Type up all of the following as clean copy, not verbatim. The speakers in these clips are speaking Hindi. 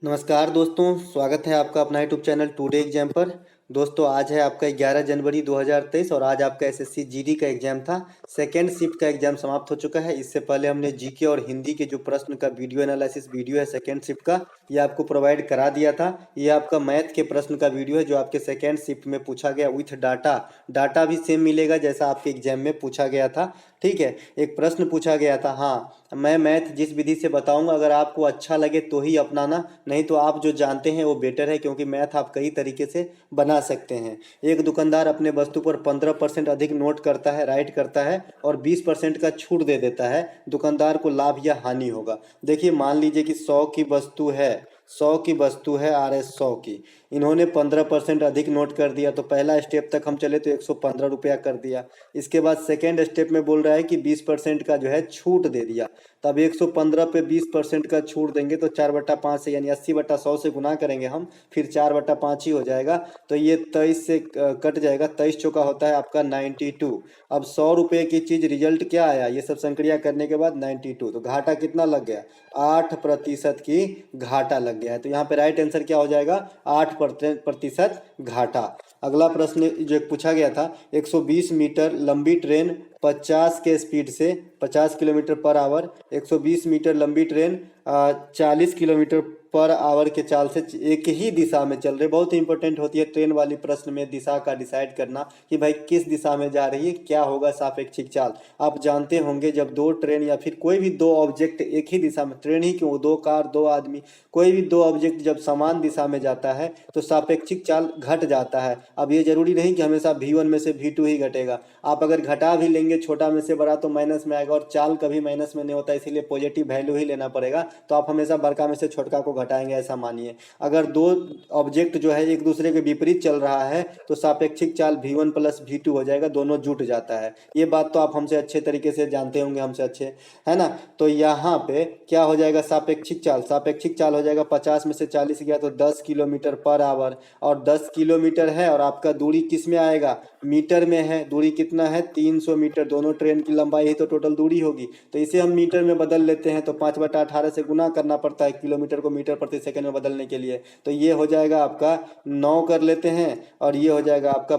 नमस्कार दोस्तों, स्वागत है आपका अपना यूट्यूब चैनल टुडे एग्जाम पर। दोस्तों आज है आपका 11 जनवरी 2023 और आज आपका एसएससी जीडी का एग्जाम था। सेकेंड शिफ्ट का एग्जाम समाप्त हो चुका है। इससे पहले हमने जीके और हिंदी के जो प्रश्न का वीडियो एनालिसिस वीडियो है सेकेंड शिफ्ट का, ये आपको प्रोवाइड करा दिया था। ये आपका मैथ के प्रश्न का वीडियो है जो आपके सेकेंड शिफ्ट में पूछा गया विथ डाटा। डाटा भी सेम मिलेगा जैसा आपके एग्जाम में पूछा गया था। ठीक है, एक प्रश्न पूछा गया था, हाँ मैं मैथ जिस विधि से बताऊंगा अगर आपको अच्छा लगे तो ही अपनाना, नहीं तो आप जो जानते हैं वो बेटर है, क्योंकि मैथ आप कई तरीके से बना सकते हैं। एक दुकानदार अपने वस्तु पर 15% अधिक नोट करता है, राइट करता है और 20% का छूट दे देता है। दुकानदार को लाभ या हानि होगा। देखिए मान लीजिए कि 100 की वस्तु है, 100 की वस्तु है RS 100 की, इन्होंने 15% अधिक नोट कर दिया। तो पहला स्टेप तक हम चले तो 115 रुपया कर दिया। इसके बाद सेकेंड स्टेप में बोल रहा है कि 20% का जो है छूट दे दिया। तब 115 पे 20% का छूट देंगे तो 4/5 से यानी 80/100 से गुना करेंगे हम, फिर 4/5 ही हो जाएगा। तो ये 23 से कट जाएगा, 23 चौका होता है आपका 92। अब 100 रुपये की चीज़ रिजल्ट क्या आया, ये सब संक्रिया करने के बाद 92। तो घाटा कितना लग गया, 8% की घाटा लग गया है। तो यहाँ पे राइट आंसर क्या हो जाएगा, 8% घाटा। अगला प्रश्न जो पूछा गया था, 120 मीटर लंबी ट्रेन 50 के स्पीड से 50 किलोमीटर पर आवर, 120 मीटर लंबी ट्रेन 40 किलोमीटर पर आवर के चाल से एक ही दिशा में चल रही। बहुत ही इंपॉर्टेंट होती है ट्रेन वाली प्रश्न में दिशा का डिसाइड करना कि भाई किस दिशा में जा रही है, क्या होगा सापेक्षिक चाल। आप जानते होंगे जब दो ट्रेन या फिर कोई भी दो ऑब्जेक्ट एक ही दिशा में, ट्रेन ही क्यों, दो कार दो आदमी, कोई भी दो ऑब्जेक्ट जब समान दिशा में जाता है तो सापेक्षिक चाल घट जाता है। अब ये जरूरी नहीं कि हमेशा V1 में से V2 ही घटेगा, आप अगर घटा भी लेंगे छोटा में से बड़ा तो माइनस में आएगा, और चाल कभी माइनस में नहीं होता, इसीलिए पॉजिटिव वैल्यू ही लेना पड़ेगा। तो आप हमेशा बड़का में से छोटका को घटाएंगे, ऐसा मानिए। अगर दो ऑब्जेक्ट जो है एक दूसरे के विपरीत चल रहा है तो सापेक्षिक चाल V1 प्लस V2 हो जाएगा, दोनों जुट जाता है। ये बात तो आप हमसे अच्छे तरीके से जानते होंगे, हमसे अच्छे, है ना। तो यहाँ पे क्या हो जाएगा, सापेक्षिक चाल, सापेक्षिक चाल हो जाएगा 50 में से 40 गया तो 10 किलोमीटर पर आवर, और 10 किलोमीटर है और आपका दूरी किस में आएगा, मीटर में है। दूरी कितना है, 300 मीटर। दोनों ट्रेन की लंबाई ही तो टोटल दूरी होगी, तो इसे हम मीटर में बदल लेते हैं। तो 5/18 से गुना करना पड़ता है किलोमीटर को मीटर प्रति सेकंड में बदलने के लिए। तो ये हो जाएगा आपका 9 कर लेते हैं, और ये हो जाएगा आपका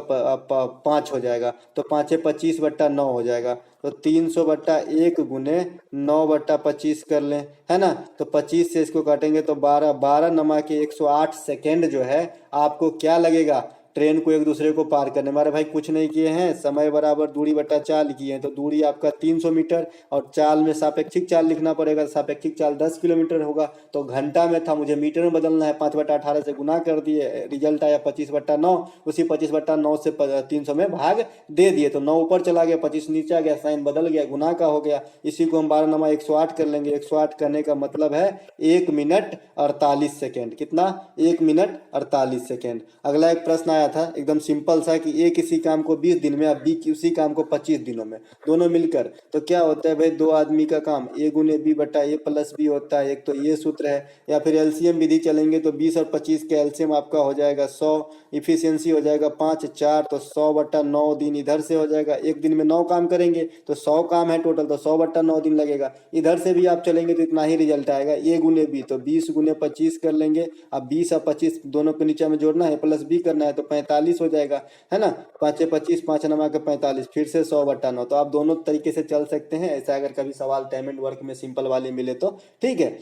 5 हो जाएगा। तो 5×25/9 हो जाएगा। तो 300/1 गुने 9/25 कर लें, है ना। तो 25 से इसको काटेंगे तो 12, 12 नमा के 108 सेकेंड जो है आपको क्या लगेगा ट्रेन को एक दूसरे को पार करने। हमारे भाई कुछ नहीं किए हैं, समय बराबर दूरी बटा चाल किए हैं। तो दूरी आपका 300 मीटर, और चाल में सापेक्षिक चाल लिखना पड़ेगा। सापेक्षिक चाल 10 किलोमीटर होगा, तो घंटा में था, मुझे मीटर में बदलना है। 5/18 से गुना कर दिए, रिजल्ट आया 25/9। उसी 25/9 से 300 में भाग दे दिए, तो 9 ऊपर चला गया, 25 नीचे आ गया, साइन बदल गया, गुना का हो गया। इसी को हम 12 नमा 108 कर लेंगे। 108 करने का मतलब है 1 मिनट 48 सेकेंड। कितना, 1 मिनट 48 सेकेंड। अगला एक प्रश्न आया था एकदम सिंपल सा कि ए किसी काम को 20 दिन में, अब बी उसी काम को 25 दिनों में, दोनों मिलकर। तो क्या होता है भाई, दो आदमी का काम A गुने B बटा A प्लस B होता है। एक तो ये सूत्र है, या फिर एलसीएम विधि चलेंगे तो 20 और 25 का एलसीएम आपका हो जाएगा 100, इफिशियंसी हो जाएगा 5 4, तो 100/9 दिन इधर से हो जाएगा। एक दिन में 9 काम करेंगे तो 100 काम है टोटल, तो 100/9 दिन लगेगा। इधर से भी आप चलेंगे तो इतना ही रिजल्ट आएगा। A गुने B, तो 20 गुने 25 कर लेंगे। अब 20 और 25 दोनों को नीचे में जोड़ना है, प्लस B करना है, तो 45 हो जाएगा, है ना। 5×25 5 नमा के 45, फिर से 100/9। तो आप दोनों तरीके से चल सकते हैं ऐसा, अगर कभी सवाल टाइम एंड वर्क में सिंपल वाले मिले तो ठीक है।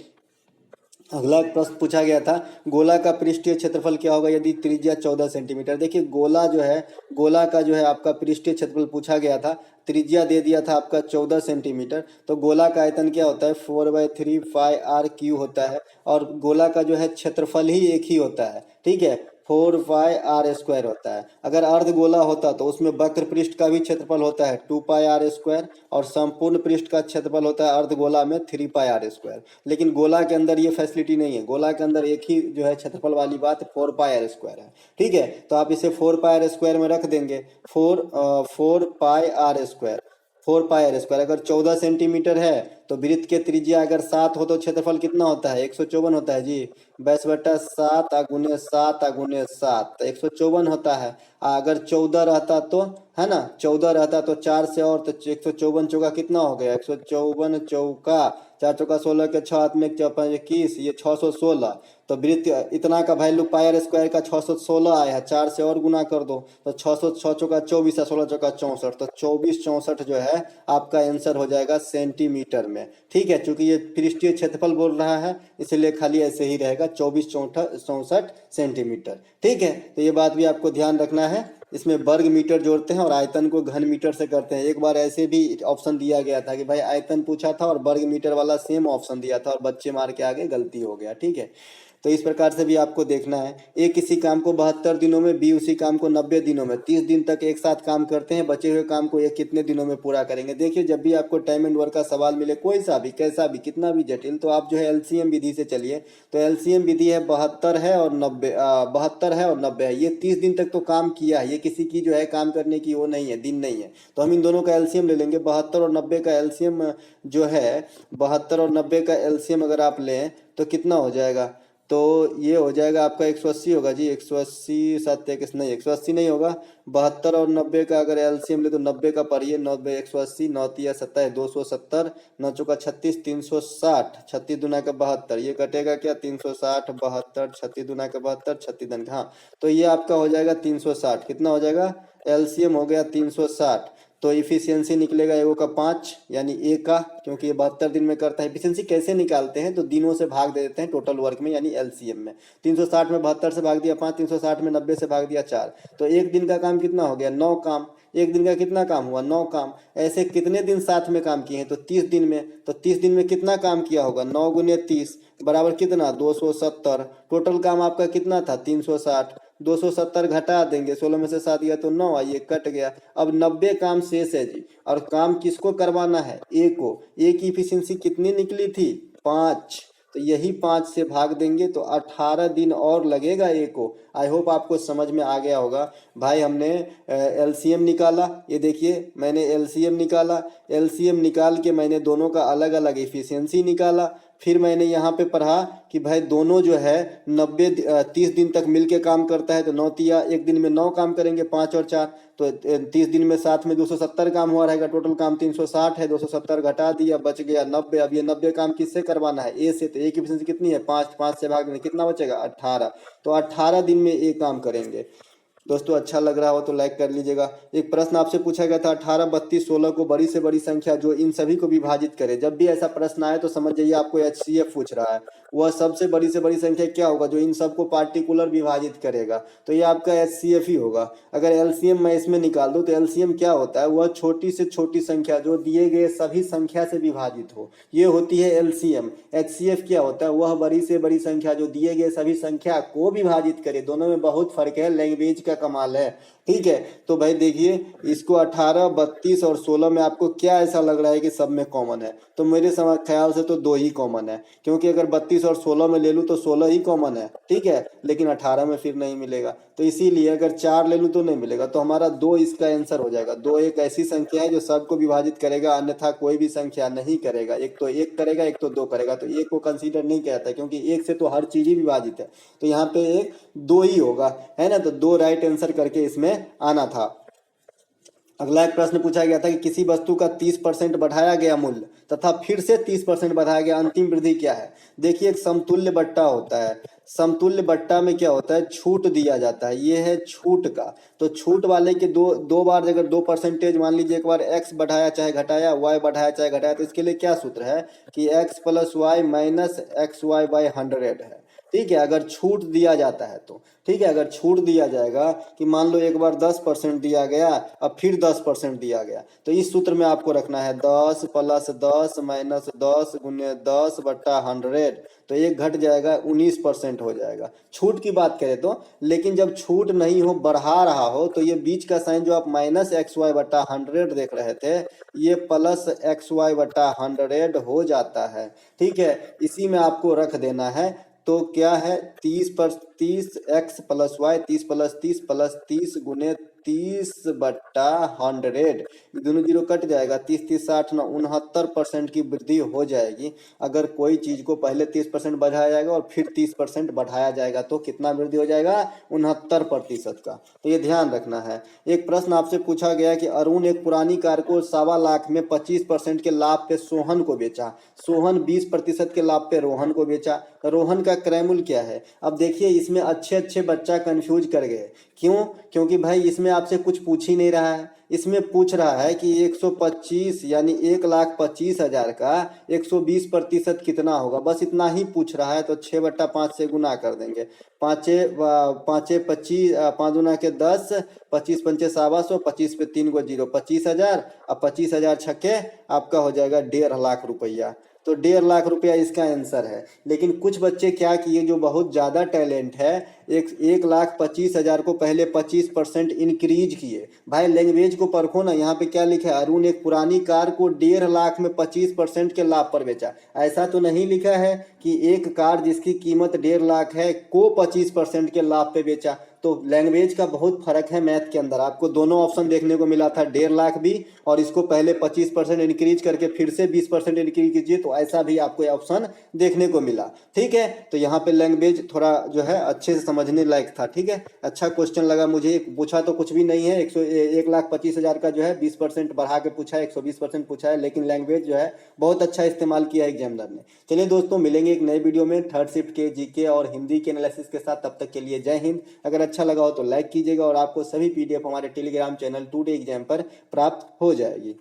अगला प्रश्न पूछा गया था, गोला का पृष्ठीय क्षेत्रफल क्या होगा यदि त्रिज्या 14 सेंटीमीटर। देखिए गोला जो है, गोला का जो है आपका पृष्ठीय क्षेत्रफल पूछा गया था, त्रिज्या दे दिया था आपका 14 सेंटीमीटर। तो गोला का आयतन क्या होता है, 4/3 पाई r क्यू होता है, और गोला का जो है क्षेत्रफल ही एक ही होता है, ठीक है, 4 पाई r स्क्वायर होता है। अगर अर्ध गोला होता तो उसमें वक्र पृष्ठ का भी क्षेत्रफल होता है 2 पाई r स्क्वायर, और संपूर्ण पृष्ठ का क्षेत्रफल होता है अर्ध गोला में 3 पाई r स्क्वायर। लेकिन गोला के अंदर ये फैसिलिटी नहीं है, गोला के अंदर एक ही जो है क्षेत्रफल वाली बात 4 पाई r स्क्वायर है, ठीक है। तो आप इसे 4 पाई r स्क्वायर में रख देंगे, 4 पाई r स्क्वायर, 4 पाई r स्क्वायर। अगर 14 सेंटीमीटर है तो वृत्त के त्रिज्या अगर 7 हो तो क्षेत्रफल कितना होता है, 154 होता है जी। 22/7 गुने 7 गुने 7, तो 154 होता है। अगर 14 रहता तो, है ना, 14 रहता तो 4 से और, तो 154 चौका कितना हो गया, 154 चौका 4 चौका 16 के 6 हाथ में 1 चौका 21, ये 616। तो वृत्त इतना का वैल्यू पायर स्क्वायर का 616 आया है, 4 से और गुना कर दो तो 606 चौका 24 है, 16 चौका 64, तो 2464 जो है आपका आंसर हो जाएगा सेंटीमीटर में। ठीक है, चूंकि ये पृष्ठीय क्षेत्रफल बोल रहा है इसलिए खाली ऐसे ही रहेगा 2464 सेंटीमीटर। ठीक है, तो ये बात भी आपको ध्यान रखना है। इसमें वर्ग मीटर जोड़ते हैं और आयतन को घन मीटर से करते हैं। एक बार ऐसे भी ऑप्शन दिया गया था कि भाई आयतन पूछा था और वर्ग मीटर वाला सेम ऑप्शन दिया था और बच्चे मार के आगे गलती हो गया। ठीक है, तो इस प्रकार से भी आपको देखना है। ए किसी काम को 72 दिनों में, बी उसी काम को 90 दिनों में, 30 दिन तक एक साथ काम करते हैं। बचे हुए काम को ये कितने दिनों में पूरा करेंगे। देखिए, जब भी आपको टाइम एंड वर्क का सवाल मिले, कोई सा भी, कैसा भी, कितना भी जटिल, तो आप जो है एलसीएम विधि से चलिए। तो एलसीएम विधि है 72 है और 90, 72 है और 90 है। ये 30 दिन तक तो काम किया है, ये किसी की जो है काम करने की वो नहीं है, दिन नहीं है। तो हम इन दोनों का एलसीएम ले लेंगे। 72 और 90 का एलसीएम जो है, 72 और 90 का एलसीएम अगर आप लें तो कितना हो जाएगा, तो ये हो जाएगा आपका 180 होगा जी। 180 7 21 नहीं, 180 नहीं होगा। 72 और 90 का अगर एलसीएम ले तो 90 का पढ़िए, 90 180, 9 तिया 27, 270, 9 चौका 36, 360, 36 दुना का 72, ये कटेगा क्या 360, 72, 36 दुना का 72, 36 दन का, हाँ, तो ये आपका हो जाएगा 360। कितना हो जाएगा, एलसीएम हो गया 360। तो इफिशियंसी निकलेगा एगो का 5 यानी ए का, क्योंकि ये 72 दिन में करता है। इफिशियंसी कैसे निकालते हैं, तो दिनों से भाग दे देते हैं टोटल वर्क में यानी एलसीएम में। 360 में 72 से भाग दिया 5, 360 में 90 से भाग दिया 4, तो एक दिन का काम कितना हो गया, 9 काम। एक दिन का कितना काम हुआ, 9 काम। ऐसे कितने दिन साथ में काम किए हैं, तो 30 दिन में। तो 30 दिन में कितना काम किया होगा, 9 गुने 30 बराबर कितना, 270। टोटल काम आपका कितना था, 360। 270 घटा देंगे, 16 में से 7 गया तो 9, आइए कट गया। अब 90 काम शेष है जी, और काम किसको करवाना है, ए को। ए की इफिशियंसी कितनी निकली थी, 5, तो यही 5 से भाग देंगे तो 18 दिन और लगेगा ए को। आई होप आपको समझ में आ गया होगा। भाई हमने एलसीएम निकाला, ये देखिए मैंने एलसीएम निकाला। एलसीएम निकाल के मैंने दोनों का अलग अलग इफिशियंसी निकाला। फिर मैंने यहाँ पे पढ़ा कि भाई दोनों जो है 30 दिन तक मिलके काम करता है, तो 9 तिया एक दिन में 9 काम करेंगे, 5 और 4, तो 30 दिन में साथ में 270 काम हुआ रहेगा। टोटल काम 360 है, 270 घटा दिया, बच गया 90। अब ये 90 काम किससे करवाना है, ए से। तो ए की एफिशिएंसी कितनी है, 5, 5 से भाग में कितना बचेगा, 18। तो 18 दिन में ए काम करेंगे। दोस्तों अच्छा लग रहा हो तो लाइक कर लीजिएगा। एक प्रश्न आपसे पूछा गया था 18, 32, 16 को बड़ी से बड़ी संख्या जो इन सभी को विभाजित करे। जब भी ऐसा प्रश्न आए तो समझ जाइए आपको एचसीएफ पूछ रहा है। वह सबसे बड़ी से बड़ी संख्या क्या होगा जो इन सबको पार्टिकुलर विभाजित करेगा, तो ये आपका एचसीएफ ही होगा। अगर एलसीएम मैं इसमें निकाल दूं तो एलसीएम क्या होता है, वह छोटी से छोटी संख्या जो दिए गए सभी संख्या से विभाजित हो, ये होती है एलसीएम। एचसीएफ क्या होता है, वह बड़ी से बड़ी संख्या जो दिए गए सभी संख्या को विभाजित करे। दोनों में बहुत फर्क है, लैंग्वेज का कमाल है। ठीक है, तो भाई देखिए इसको 18, 32 और 16 में आपको क्या ऐसा लग रहा है कि सब में कॉमन है, तो मेरे समझ ख्याल से तो 2 ही कॉमन है, क्योंकि अगर 32 और 16 में ले लूँ तो 16 ही कॉमन है। ठीक है, लेकिन 18 में फिर नहीं मिलेगा, तो इसीलिए अगर 4 ले लूँ तो नहीं मिलेगा, तो हमारा 2 इसका आंसर हो जाएगा। 2 एक ऐसी संख्या है जो सबको विभाजित करेगा, अन्यथा कोई भी संख्या नहीं करेगा। एक तो 1 करेगा, एक तो 2 करेगा, तो 1 को कंसीडर नहीं कहता है, क्योंकि 1 से तो हर चीज ही विभाजित है। तो यहाँ पे 1 2 ही होगा, है ना, तो 2 राइट आंसर करके इसमें आना था। अगला एक प्रश्न पूछा गया था कि किसी वस्तु का 30% बढ़ाया गया मूल्य तथा फिर से 30% बढ़ाया गया, अंतिम वृद्धि क्या है। देखिए एक समतुल्य बट्टा होता है, समतुल्य बट्टा में क्या होता है, छूट दिया जाता है। ये है छूट का, तो छूट वाले के दो बार अगर 2% मान लीजिए, एक बार x बढ़ाया चाहे घटाया, y बढ़ाया चाहे घटाया, तो इसके लिए क्या सूत्र है कि x + y - xy/100 है। ठीक है, अगर छूट दिया जाता है तो ठीक है, अगर छूट दिया जाएगा कि मान लो एक बार 10% दिया गया, अब फिर 10% दिया गया, तो इस सूत्र में आपको रखना है 10 + 10 - 10 × 10/100, तो एक घट जाएगा 19% हो जाएगा। छूट की बात करें तो, लेकिन जब छूट नहीं हो, बढ़ा रहा हो, तो ये बीच का साइन जो आप -xy/100 देख रहे थे, ये +xy/100 हो जाता है। ठीक है, इसी में आपको रख देना है। तो क्या है 30 + 30 x + y, 30 + 30 + 30 × 30/100, दोनों जीरो कट जाएगा, 30 30 60 69% की वृद्धि हो जाएगी। अगर कोई चीज को पहले 30% बढ़ाया जाएगा और फिर 30% बढ़ाया जाएगा तो कितना वृद्धि हो जाएगा? 69% का। तो ये ध्यान रखना है। एक प्रश्न आपसे पूछा गया कि अरुण एक पुरानी कार को 1.25 लाख में 25% के लाभ पे सोहन को बेचा, सोहन 20% के लाभ पे रोहन को बेचा, रोहन का क्रय मूल्य क्या है? अब देखिए इसमें अच्छे अच्छे बच्चा कंफ्यूज कर गए। क्यों? क्योंकि भाई इसमें आपसे कुछ पूछ ही नहीं रहा है। इसमें पूछ रहा है कि 125 यानी 1,25,000 का 120% कितना होगा, बस इतना ही पूछ रहा है। तो 6/5 से गुना कर देंगे। पाँचे पाँचे 25, 5 दूना के 10, 25 पंचे 1,250, 25 पे 3 गो जीरो, 25,000। अब 25,000 छक्के आपका हो जाएगा 1.5 लाख रुपया। तो 1.5 लाख रुपया इसका आंसर है। लेकिन कुछ बच्चे क्या किए जो बहुत ज़्यादा टैलेंट है, 1,25,000 को पहले 25% इंक्रीज किए। भाई लैंग्वेज को परखो ना, यहाँ पे क्या लिखा है? अरुण एक पुरानी कार को 1.5 लाख में 25% के लाभ पर बेचा। ऐसा तो नहीं लिखा है कि एक कार जिसकी कीमत 1.5 लाख है को 25% के लाभ पे बेचा। तो लैंग्वेज का बहुत फर्क है मैथ के अंदर। आपको दोनों ऑप्शन देखने को मिला था, 1.5 लाख भी और इसको पहले 25% इंक्रीज करके फिर से 20% इंक्रीज कीजिए, तो ऐसा भी आपको ऑप्शन देखने को मिला। ठीक है, तो यहाँ पे लैंग्वेज थोड़ा जो है अच्छे से समझने लायक था। ठीक है, अच्छा क्वेश्चन लगा मुझे। पूछा तो कुछ भी नहीं है, 1,25,000 का जो है 20% बढ़ा के पूछा है, 120% पूछा है, लेकिन लैंग्वेज जो है बहुत अच्छा इस्तेमाल किया है एग्जामिनर ने। चलिए दोस्तों, मिलेंगे एक नए वीडियो में थर्ड शिफ्ट के जीके और हिंदी के एनालिसिस के साथ। तब तक के लिए जय हिंद। अगर अच्छा लगा हो तो लाइक कीजिएगा और आपको सभी पीडीएफ हमारे टेलीग्राम चैनल टुडे एग्जाम पर प्राप्त हो जाएगी।